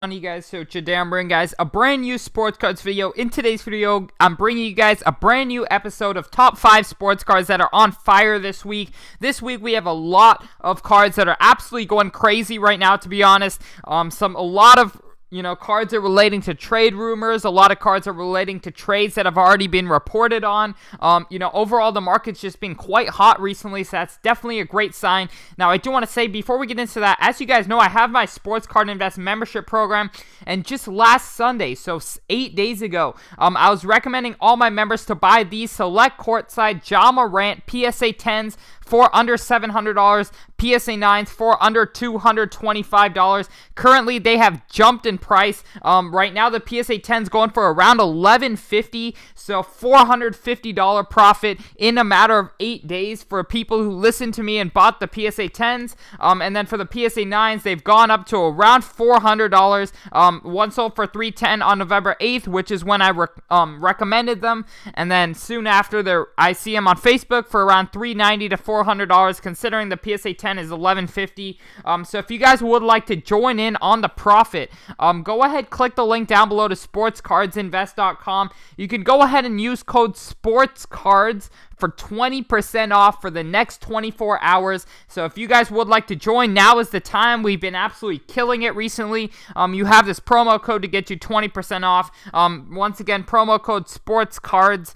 On you guys, so today I'm bringing guys a brand new sports cards video. In today's video, I'm bringing you guys a brand new episode of top 5 sports cards that are on fire this week. This week we have a lot of cards that are absolutely going crazy right now, to be honest. A lot of cards are relating to trade rumors. A lot of cards are relating to trades that have already been reported on. Overall, the market's just been quite hot recently, so that's definitely a great sign. Now, I do want to say, before we get into that, as you guys know, I have my Sports Card Invest membership program, and just last Sunday, so 8 days ago, I was recommending all my members to buy these select courtside Ja Morant PSA 10s for under $700, PSA 9s for under $225. Currently, they have jumped in price. Right now, the PSA 10s going for around $11.50, so $450 profit in a matter of 8 days for people who listened to me and bought the PSA 10s. And then for the PSA 9s, they've gone up to around $400. One sold for $310 on November 8th, which is when I recommended them. And then soon after, I see them on Facebook for around $390 to $400, considering the PSA 10 is $11.50. So if you guys would like to join in on the profit, go ahead, click the link down below to sportscardsinvest.com. You can go ahead and use code SPORTSCARDS for 20% off for the next 24 hours. So if you guys would like to join, now is the time. We've been absolutely killing it recently. You have this promo code to get you 20% off. Once again, promo code SPORTSCARDS.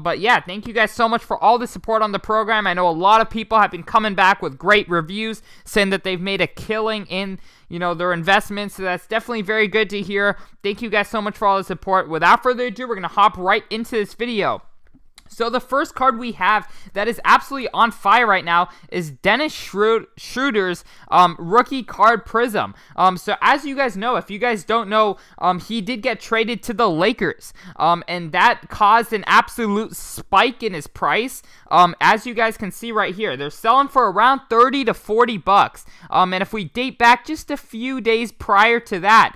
But yeah, thank you guys so much for all the support on the program. I know a lot of people have been coming back with great reviews, saying that they've made a killing in their investments, so that's definitely very good to hear. Thank you guys so much for all the support. Without further ado, we're going to hop right into this video. So the first card we have that is absolutely on fire right now is Dennis Schroeder's rookie card Prism. So as you guys know, if you guys don't know, he did get traded to the Lakers, and that caused an absolute spike in his price. As you guys can see right here, they're selling for around $30 to $40. And if we date back just a few days prior to that,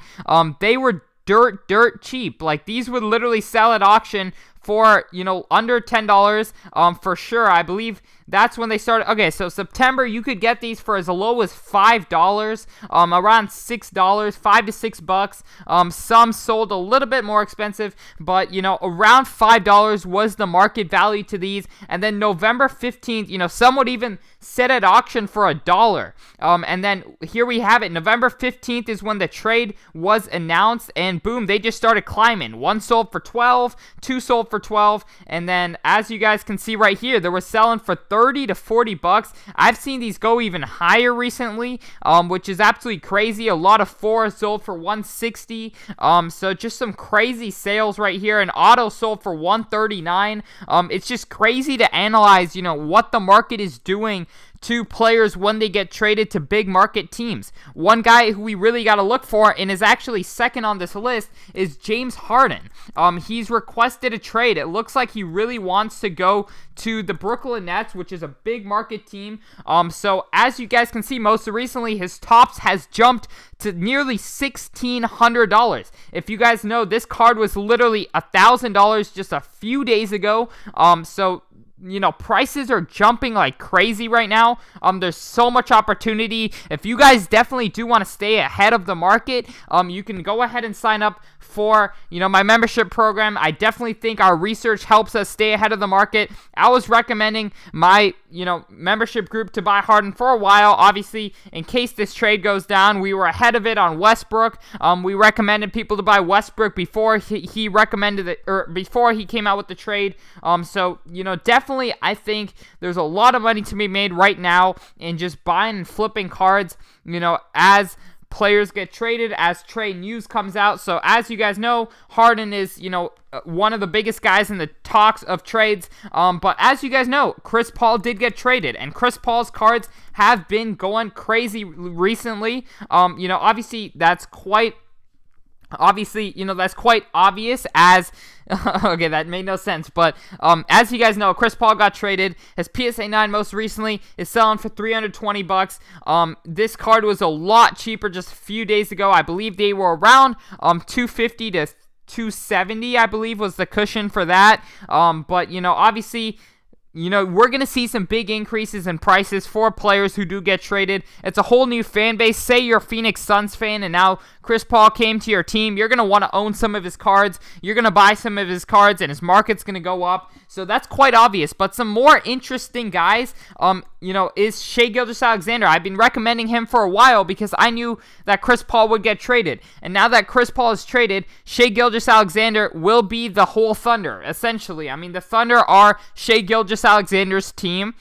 they were dirt cheap. Like, these would literally sell at auction for, under $10, for sure. I believe that's when they started. Okay, so September, you could get these for as low as $5, around $6, $5 to $6. Some sold a little bit more expensive, but, around $5 was the market value to these. And then November 15th, some would even set at auction for $1. And then here we have it. November 15th is when the trade was announced, and boom, they just started climbing. One sold for $12, two sold for $12, and then as you guys can see right here, they were selling for $30 to $40. I've seen these go even higher recently, which is absolutely crazy. A lot of 4 sold for $160. So just some crazy sales right here. And auto sold for $139. It's just crazy to analyze, what the market is doing to players when they get traded to big market teams. One guy who we really got to look for, and is actually second on this list, is James Harden. He's requested a trade. It looks like he really wants to go to the Brooklyn Nets, which is a big market team. So as you guys can see, most recently his tops has jumped to nearly $1,600. If you guys know, this card was literally $1,000 just a few days ago. So prices are jumping like crazy right now. There's so much opportunity. If you guys definitely do want to stay ahead of the market, you can go ahead and sign up for, my membership program. I definitely think our research helps us stay ahead of the market. I was recommending my, membership group to buy Harden for a while. Obviously, in case this trade goes down, we were ahead of it on Westbrook. We recommended people to buy Westbrook before he recommended it, or before he came out with the trade. So, definitely, I think there's a lot of money to be made right now in just buying and flipping cards, as players get traded, as trade news comes out. So as you guys know, Harden is, one of the biggest guys in the talks of trades. But as you guys know, Chris Paul did get traded, and Chris Paul's cards have been going crazy recently. Obviously that's quite obvious as okay, that made no sense, but as you guys know, Chris Paul got traded. His PSA 9 most recently is selling for $320. This card was a lot cheaper just a few days ago. I believe they were around $250 to $270, I believe was the cushion for that. But obviously we're going to see some big increases in prices for players who do get traded. It's a whole new fan base. Say you're a Phoenix Suns fan and now Chris Paul came to your team. You're going to want to own some of his cards. You're going to buy some of his cards and his market's going to go up. So that's quite obvious. But some more interesting guys, is Shea Gilders-Alexander. I've been recommending him for a while because I knew that Chris Paul would get traded. And now that Chris Paul is traded, Shea Gilders-Alexander will be the whole Thunder, essentially. I mean, the Thunder are Shea Gilders-Alexander's team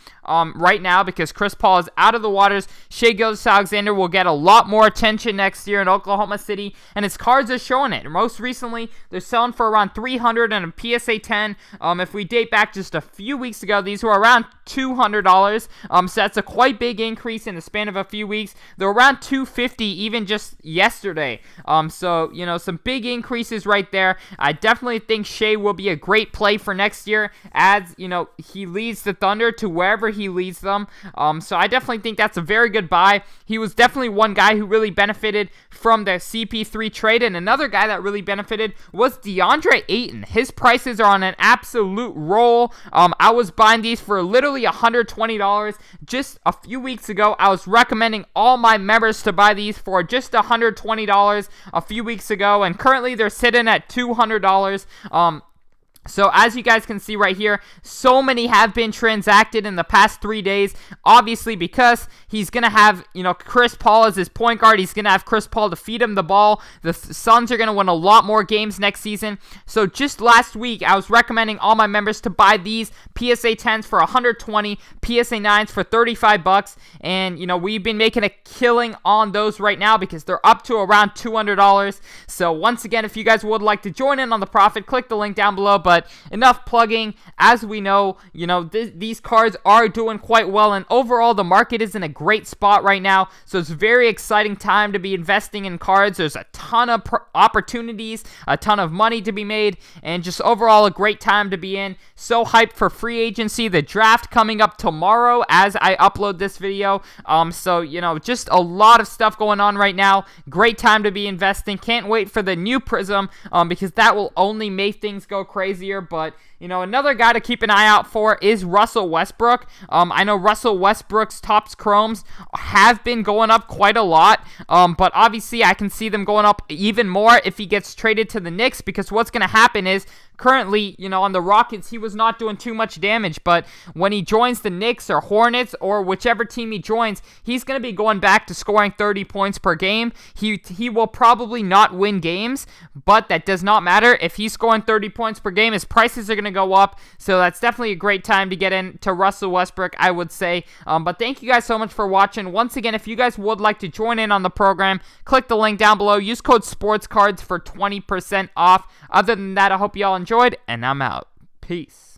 right now because Chris Paul is out of the waters. Shea Gilders-Alexander will get a lot more attention next year in Oklahoma City, and his cards are showing it. Most recently, they're selling for around $300 and a PSA 10. If we date back just a few weeks ago, these were around $200. So that's a quite big increase in the span of a few weeks. They're around $250 even just yesterday. So some big increases right there. I definitely think Shea will be a great play for next year as he leads the Thunder to wherever he leads them. So I definitely think that's a very good buy. He was definitely one guy who really benefited from the CP3 trade, and another guy that really benefited was Deandre Ayton. His prices are on an absolute roll. I was buying these for literally $120 just a few weeks ago. I was recommending all my members to buy these for just $120 a few weeks ago, and currently they're sitting at $200. So as you guys can see right here, so many have been transacted in the past 3 days. Obviously, because he's going to have, Chris Paul as his point guard. He's going to have Chris Paul to feed him the ball. The Suns are going to win a lot more games next season. So just last week, I was recommending all my members to buy these PSA 10s for $120, PSA 9s for $35. And, we've been making a killing on those right now because they're up to around $200. So once again, if you guys would like to join in on the profit, click the link down below. But enough plugging. As we know, these cards are doing quite well, and overall the market is in a great spot right now. So it's a very exciting time to be investing in cards. There's a ton of opportunities, a ton of money to be made, and just overall a great time to be in. So hyped for free agency, the draft coming up tomorrow as I upload this video. So just a lot of stuff going on right now. Great time to be investing. Can't wait for the new Prism because that will only make things go crazier. But another guy to keep an eye out for is Russell Westbrook. I know Russell Westbrook's Topps Chromes have been going up quite a lot, but obviously I can see them going up even more if he gets traded to the Knicks, because what's going to happen is currently, on the Rockets, he was not doing too much damage, but when he joins the Knicks or Hornets or whichever team he joins, he's going to be going back to scoring 30 points per game. He will probably not win games, but that does not matter. If he's scoring 30 points per game, his prices are going to go up, so that's definitely a great time to get into Russell Westbrook, I would say. But thank you guys so much for watching. Once again, if you guys would like to join in on the program, click the link down below. Use code SPORTSCARDS for 20% off. Other than that, I hope you all enjoyed, and I'm out. Peace.